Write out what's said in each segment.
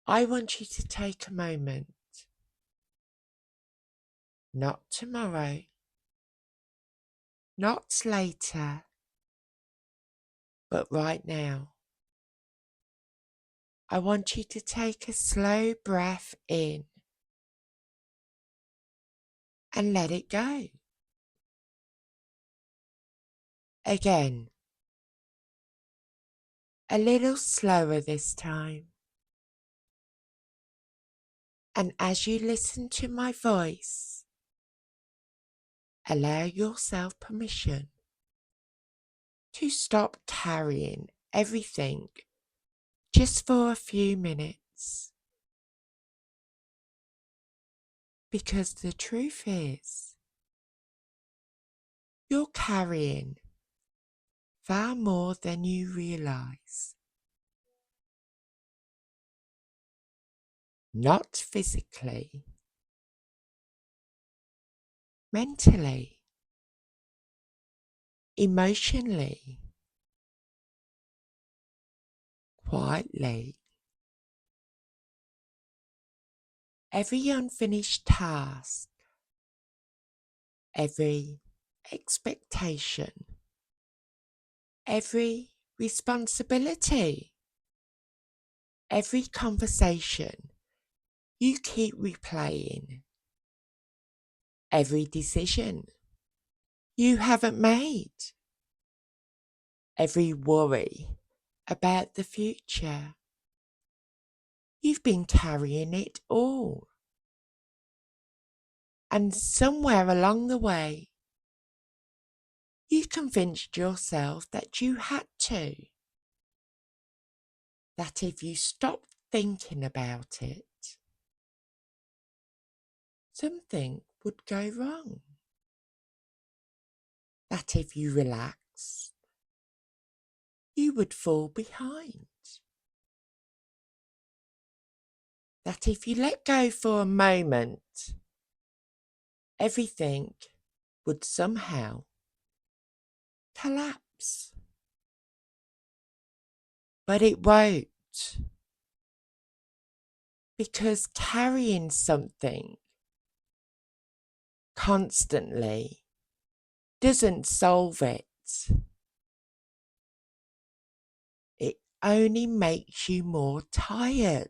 I want you to take a moment, not tomorrow, not later, but right now. I want you to take a slow breath in and let it go. Again, a little slower this time. And as you listen to my voice, allow yourself permission to stop carrying everything just for a few minutes. Because the truth is, you're carrying far more than you realize. Not physically, mentally, emotionally, quietly. Every unfinished task, every expectation, every responsibility, every conversation you keep replaying, every decision you haven't made, every worry about the future. You've been carrying it all. And somewhere along the way, you convinced yourself that you had to. That if you stopped thinking about it, something would go wrong. That if you relaxed, you would fall behind. That if you let go for a moment, everything would somehow collapse. But it won't. Because carrying something constantly doesn't solve it. It only makes you more tired.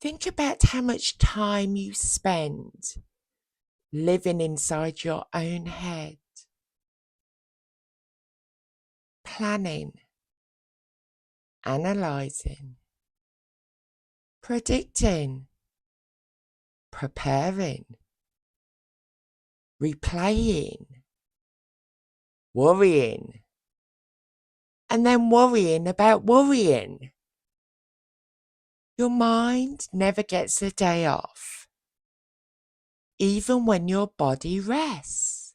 Think about how much time you spend living inside your own head, planning, analysing, predicting, preparing, replaying, worrying, and then worrying about worrying. Your mind never gets a day off, even when your body rests,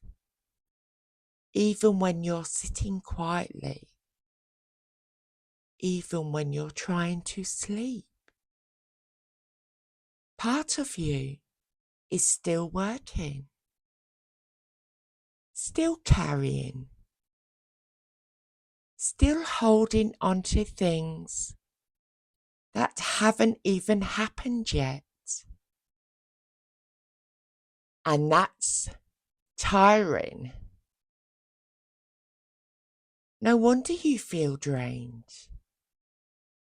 even when you're sitting quietly, even when you're trying to sleep. Part of you is still working, still carrying, still holding on to things that haven't even happened yet. And that's tiring. No wonder you feel drained.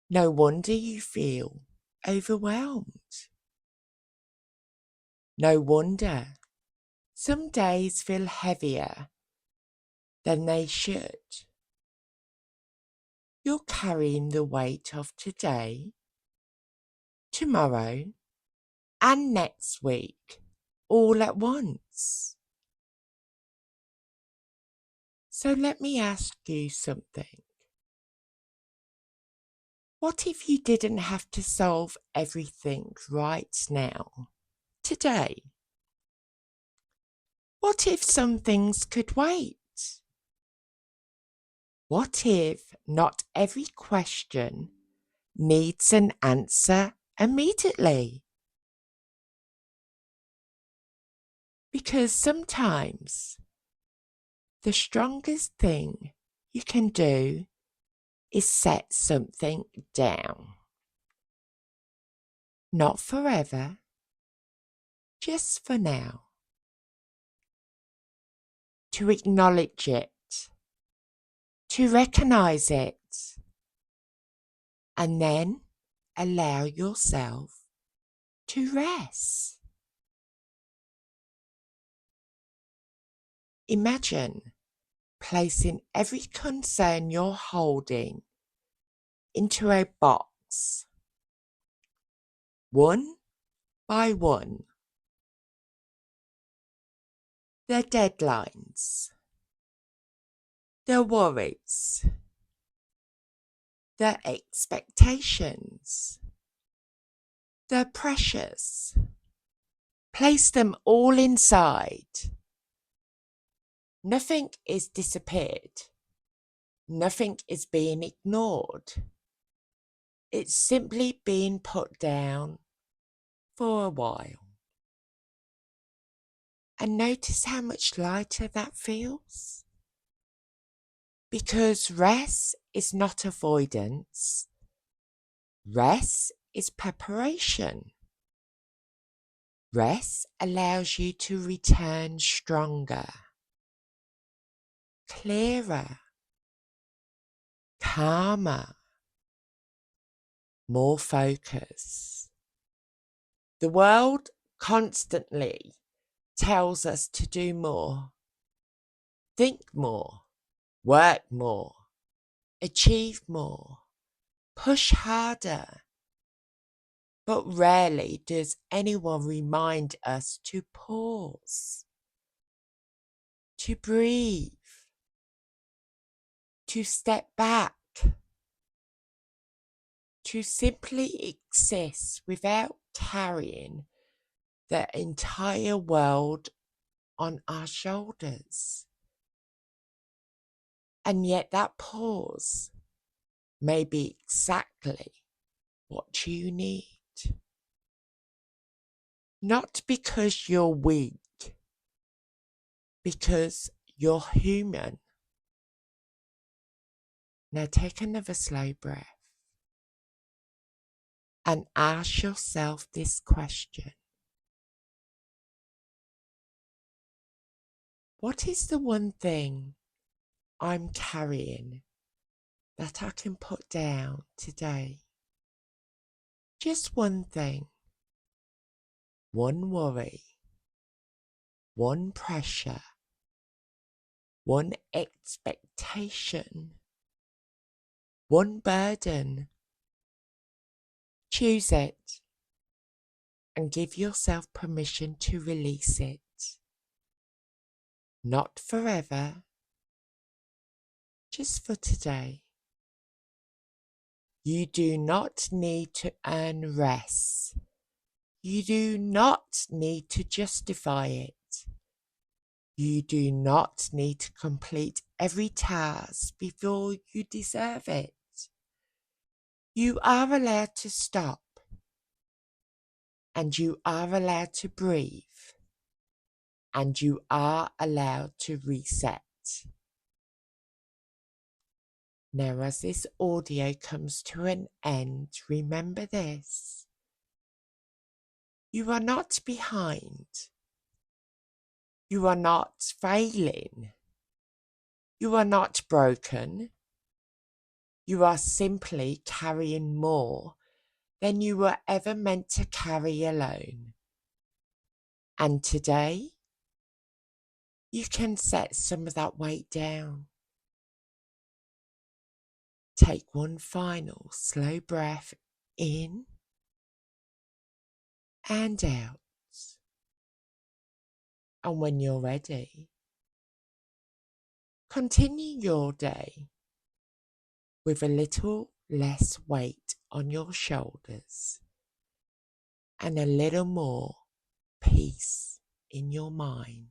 No wonder you feel overwhelmed. No wonder some days feel heavier than they should. You're carrying the weight of today, tomorrow, and next week all at once. So let me ask you something. What if you didn't have to solve everything right now, today? What if some things could wait? What if not every question needs an answer immediately? Because sometimes the strongest thing you can do is set something down. Not forever, just for now. To acknowledge it, to recognize it, and then allow yourself to rest. Imagine placing every concern you're holding into a box, one by one. The deadlines, the worries, the expectations, the pressures. Place them all inside. Nothing is disappeared. Nothing is being ignored. It's simply being put down for a while. And notice how much lighter that feels. Because rest is not avoidance. Rest is preparation. Rest allows you to return stronger, clearer, calmer, more focused. The world constantly tells us to do more, think more, work more, achieve more, push harder. But rarely does anyone remind us to pause, to breathe, to step back, to simply exist without carrying the entire world on our shoulders. And yet that pause may be exactly what you need. Not because you're weak, because you're human. Now take another slow breath and ask yourself this question. What is the one thing I'm carrying that I can put down today? Just one thing. One worry. One pressure. One expectation. One burden. Choose it and give yourself permission to release it. Not forever, just for today. You do not need to earn rest. You do not need to justify it. You do not need to complete every task before you deserve it. You are allowed to stop, and you are allowed to breathe, and you are allowed to reset. Now, as this audio comes to an end, remember this. You are not behind. You are not failing. You are not broken. You are simply carrying more than you were ever meant to carry alone. And today, you can set some of that weight down. Take one final slow breath in and out. And when you're ready, continue your day with a little less weight on your shoulders and a little more peace in your mind.